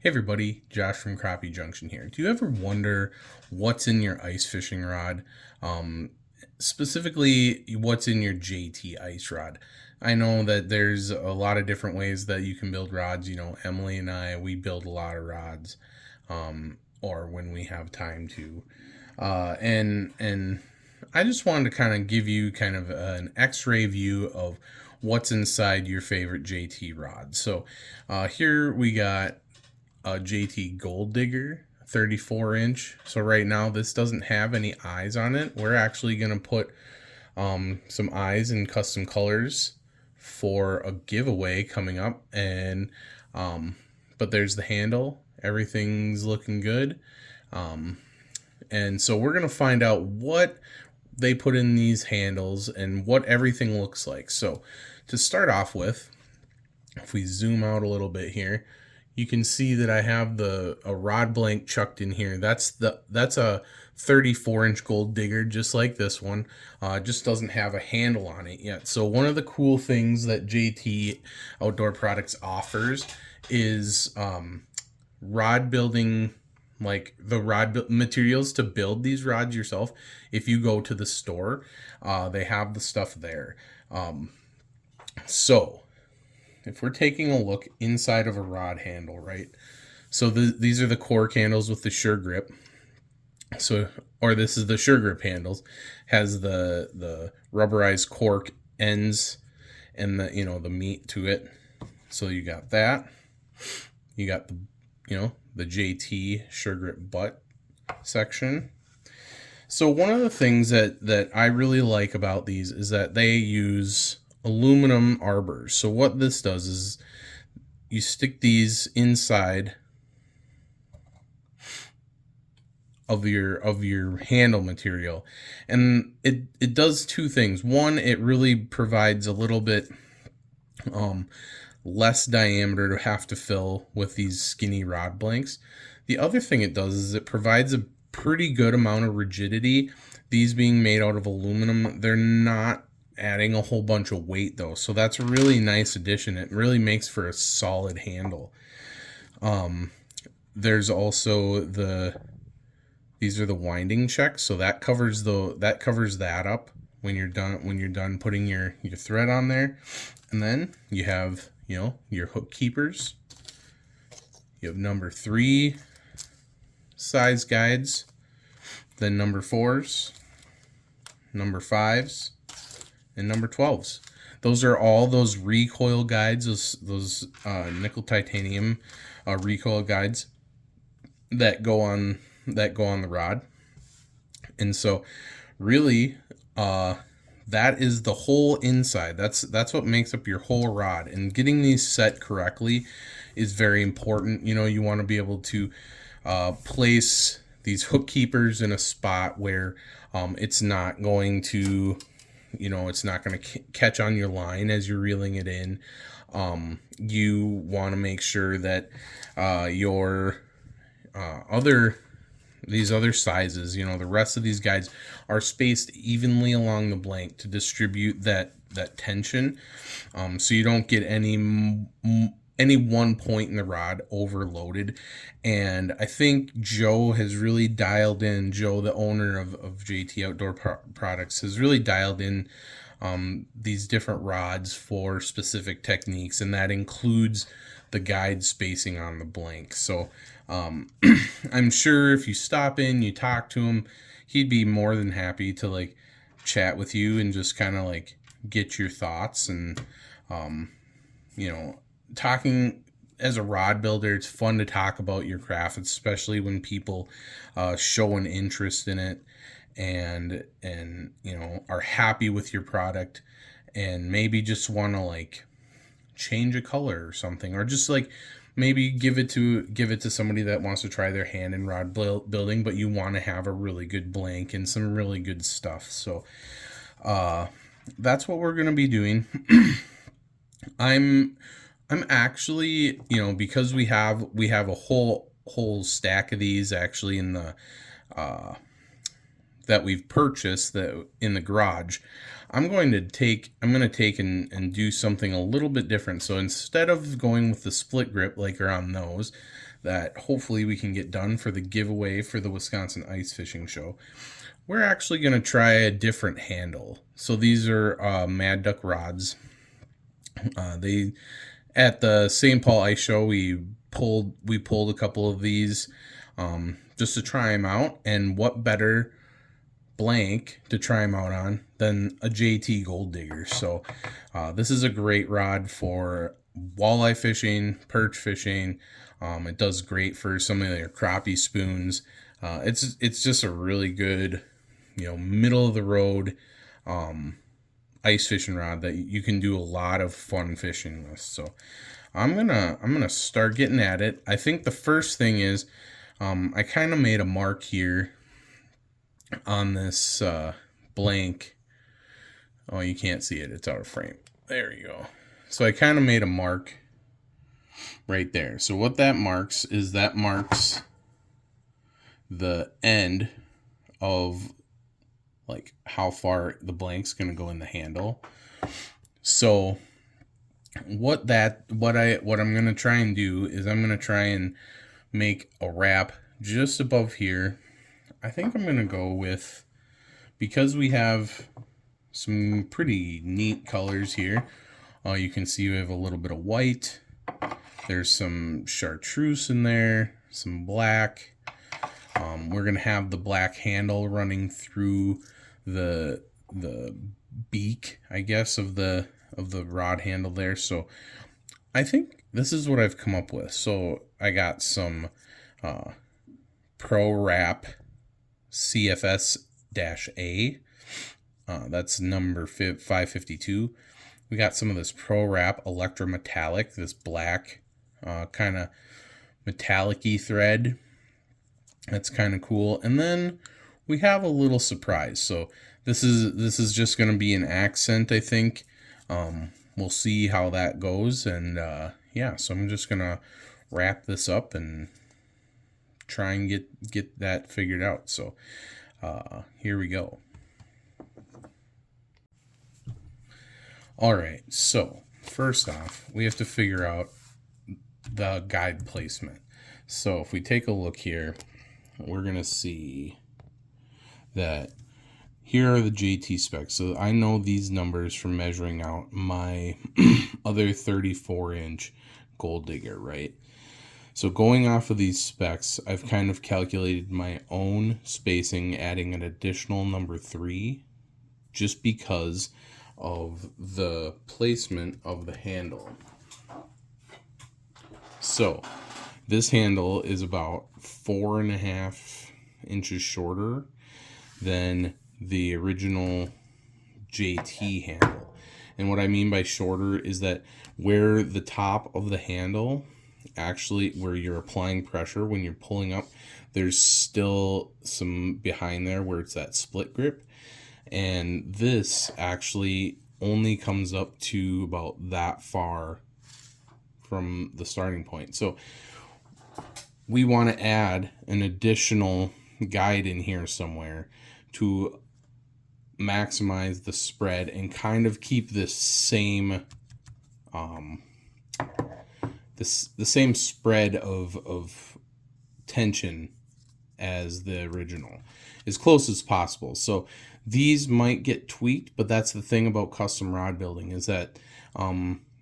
Hey everybody, Josh from Crappie Junction here. Do you ever wonder what's in your ice fishing rod? Um, Specifically, what's in your JT ice rod? I know that there's a lot of different ways that you can build rods. You know, Emily and I, we build a lot of rods, or when we have time to. And I just wanted to kind of give you kind of an X-ray view of what's inside your favorite JT rod. So here we got a JT Gold Digger 34 inch. So right now this doesn't have any eyes on it. We're actually going to put some eyes and custom colors for a giveaway coming up. And but there's the handle. Everything's looking good. And so we're going to find out what they put in these handles and what everything looks like. So to start off with, if we zoom out a little bit here, you can see that I have a rod blank chucked in here. That's a 34-inch Gold Digger, just like this one. Just doesn't have a handle on it yet. So one of the cool things that JT Outdoor Products offers is rod building, like the materials to build these rods yourself. If you go to the store, they have the stuff there. So if we're taking a look inside of a rod handle, right? So these are the cork handles with the sure grip. So, or this is the sure grip handles, has the rubberized cork ends and the meat to it. So you got that. You got the JT sure grip butt section. So one of the things that I really like about these is that they use aluminum arbors. So what this does is you stick these inside of your handle material, and it does two things. One, it really provides a little bit less diameter to have to fill with these skinny rod blanks. The other thing it does is it provides a pretty good amount of rigidity. These being made out of aluminum, they're not adding a whole bunch of weight though, so that's a really nice addition. It really makes for a solid handle. There's also these are the winding checks, so that covers that up when you're done putting your thread on there. And then you have your hook keepers. You have number 3 size guides, then number 4s, number 5s, and number 12s. Those are all those recoil guides, those nickel titanium recoil guides that go on the rod. And so really that is the whole inside. That's what makes up your whole rod, and getting these set correctly is very important. You want to be able to place these hook keepers in a spot where it's not going to catch on your line as you're reeling it in. You want to make sure that your these other sizes, the rest of these guides are spaced evenly along the blank to distribute that tension, so you don't get any one point in the rod overloaded. And I think Joe has really dialed in, Joe, the owner of JT Outdoor Products, has really dialed in these different rods for specific techniques, and that includes the guide spacing on the blank. So I'm sure if you stop in, you talk to him, he'd be more than happy to chat with you and just kind of get your thoughts. And talking as a rod builder, it's fun to talk about your craft, especially when people show an interest in it and are happy with your product, and maybe just want to change a color or something, or just maybe give it to somebody that wants to try their hand in rod building, but you want to have a really good blank and some really good stuff. So that's what we're going to be doing. I'm actually, because we have a whole stack of these actually in the that we've purchased that in the garage. I'm going to take and do something a little bit different. So instead of going with the split grip like are on those, that hopefully we can get done for the giveaway for the Wisconsin Ice Fishing Show. We're actually going to try a different handle. So these are Mad Duck rods. They at the St. Paul Ice Show we pulled a couple of these just to try them out, and what better blank to try them out on than a JT Gold Digger. So this is a great rod for walleye fishing, perch fishing. It does great for some of your crappie spoons. It's just a really good, middle of the road ice fishing rod that you can do a lot of fun fishing with. So I'm gonna start getting at it. I think the first thing is I kind of made a mark here on this blank. Oh, you can't see it, it's out of frame. There you go. So I kind of made a mark right there. So what that marks is the end of like how far the blank's gonna go in the handle. So what I'm gonna try and do is I'm gonna try and make a wrap just above here. I think I'm gonna go with, because we have some pretty neat colors here. You can see we have a little bit of white. There's some chartreuse in there, some black. We're gonna have the black handle running through the beak, I guess, of the rod handle there. So I think this is what I've come up with. So I got some Pro Wrap CFS-A. That's number 552. We got some of this Pro Wrap Electrometallic, this black kind of metallic-y thread. That's kind of cool. And then we have a little surprise. So this is just going to be an accent, I think. We'll see how that goes. And yeah, so I'm just going to wrap this up and try and get that figured out. So here we go. All right, so first off, we have to figure out the guide placement. So if we take a look here, we're going to see that here are the JT specs. So I know these numbers from measuring out my other 34-inch Gold Digger, right? So going off of these specs, I've kind of calculated my own spacing, adding an additional number 3, just because of the placement of the handle. So this handle is about 4.5 inches shorter than the original JT handle. And what I mean by shorter is that where the top of the handle, actually where you're applying pressure when you're pulling up, there's still some behind there where it's that split grip. And this actually only comes up to about that far from the starting point. So we want to add an additional guide in here somewhere to maximize the spread and kind of keep this same the same spread of tension as the original, as close as possible. So these might get tweaked, but that's the thing about custom rod building, is that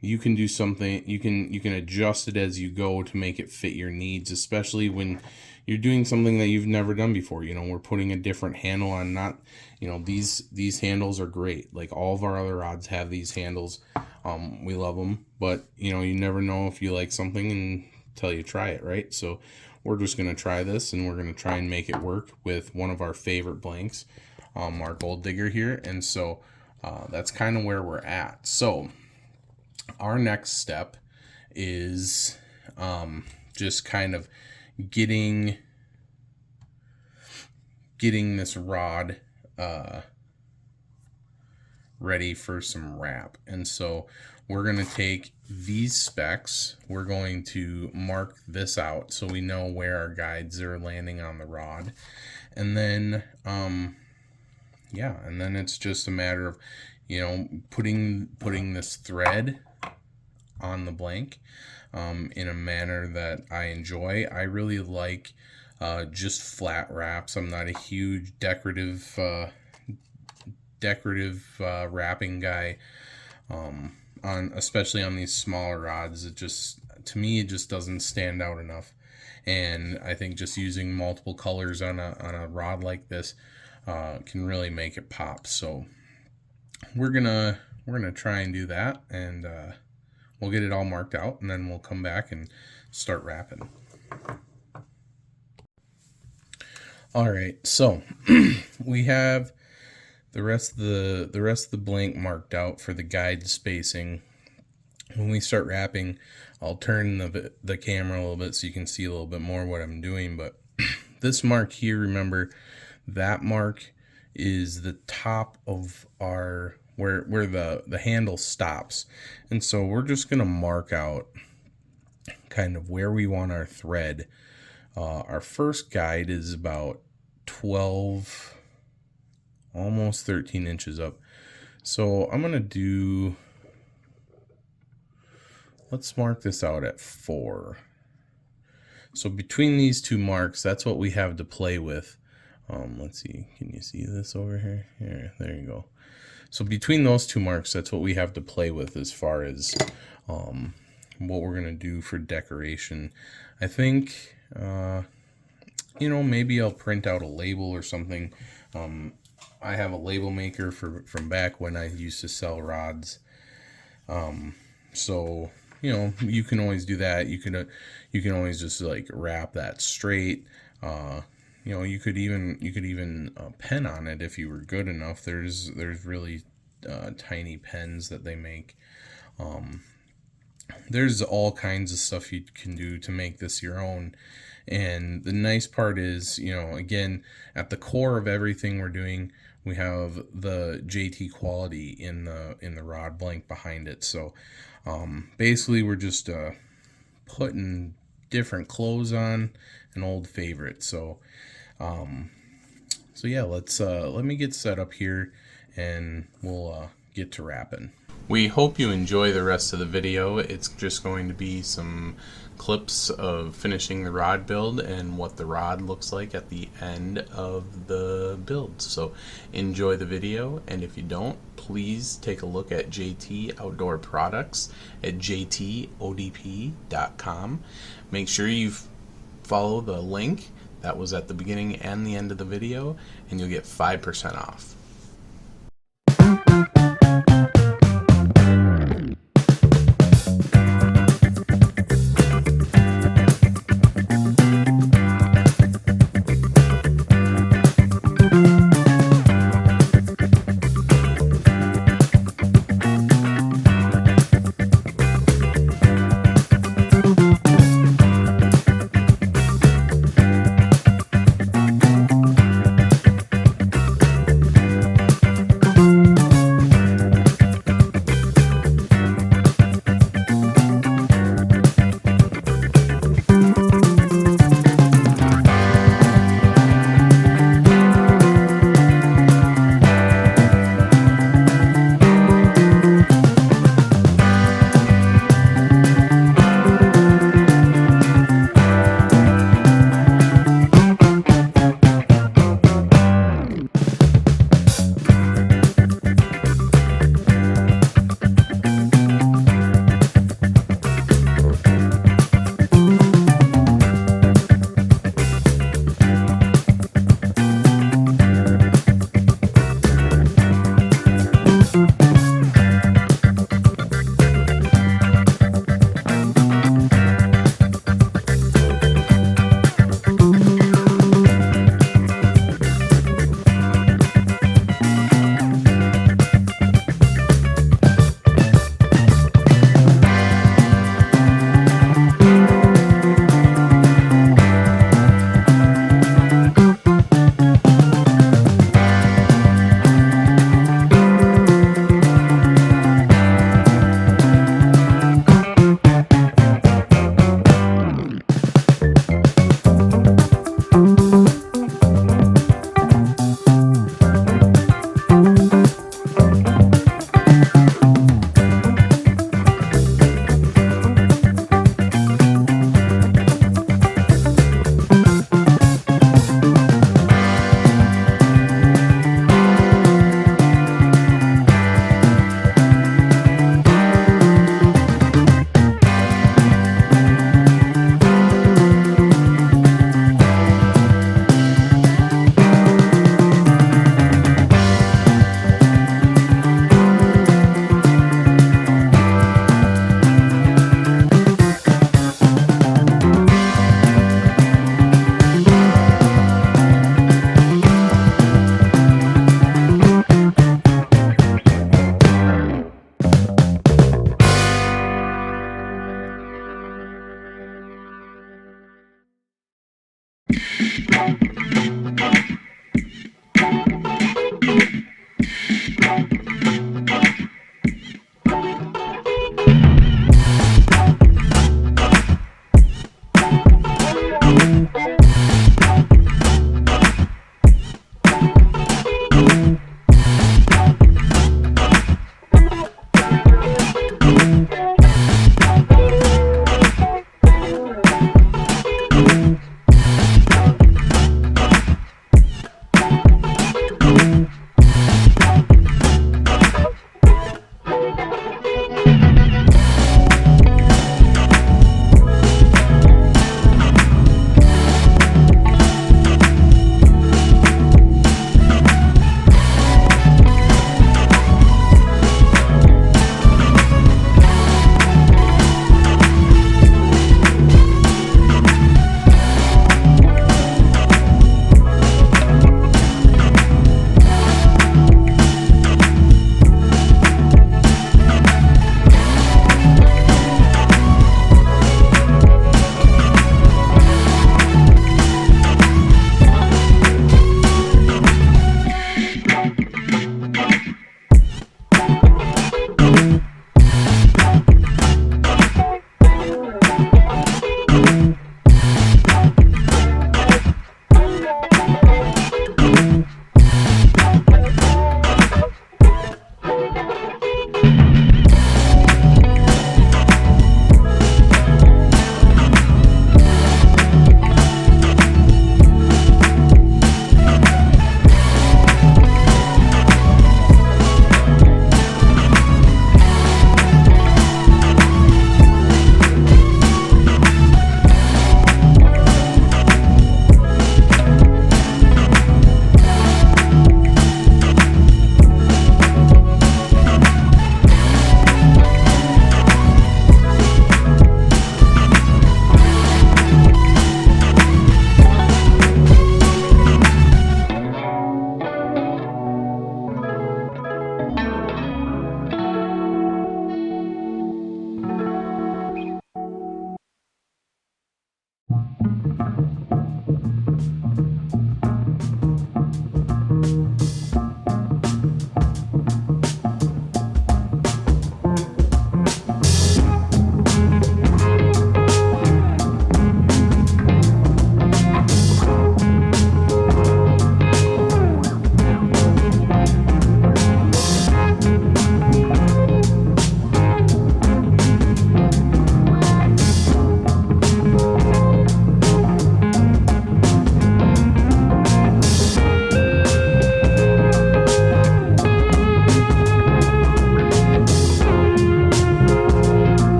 you can do something, you can adjust it as you go to make it fit your needs, especially when you're doing something that you've never done before. We're putting a different handle on. Not, these handles are great. Like all of our other rods have these handles. We love them, but you never know if you like something until you try it, right? So we're just going to try this, and we're going to try and make it work with one of our favorite blanks, our Gold Digger here. And so that's kind of where we're at. So our next step is just kind of getting this rod ready for some wrap. And so we're going to take these specs, we're going to mark this out so we know where our guides are landing on the rod. And then yeah, and then it's just a matter of putting this thread on the blank in a manner that I enjoy. I really like just flat wraps. I'm not a huge decorative wrapping guy, on especially on these smaller rods. It just, to me, it just doesn't stand out enough. And I think just using multiple colors on a rod like this can really make it pop. So we're gonna try and do that, and we'll get it all marked out, and then we'll come back and start wrapping. All right, so we have the rest of the blank marked out for the guide spacing. When we start wrapping, I'll turn the camera a little bit so you can see a little bit more what I'm doing. But this mark here, remember, that mark is the top of our where the handle stops, and so we're just gonna mark out kind of where we want our thread. Our first guide is about 12, almost 13 inches up. So I'm gonna do, let's mark this out at 4. So between these two marks, that's what we have to play with. Let's see, can you see this over here? Here, there you go. So between those two marks, that's what we have to play with as far as what we're gonna do for decoration. I think, you know, maybe I'll print out a label or something. I have a label maker from back when I used to sell rods. So, you know, you can always do that. You can always just like wrap that straight. You know, you could even pen on it if you were good enough. There's really tiny pens that they make. There's all kinds of stuff you can do to make this your own. And the nice part is, you know, again, at the core of everything we're doing, we have the JT quality in the rod blank behind it. So basically we're just putting different clothes on, an old favorite. So so yeah, let me get set up here, and we'll get to wrapping. We hope you enjoy the rest of the video. It's just going to be some clips of finishing the rod build and what the rod looks like at the end of the build. So enjoy the video, and if you don't, please take a look at JT Outdoor Products at jtodp.com. Make sure you follow the link that was at the beginning and the end of the video, and you'll get 5% off.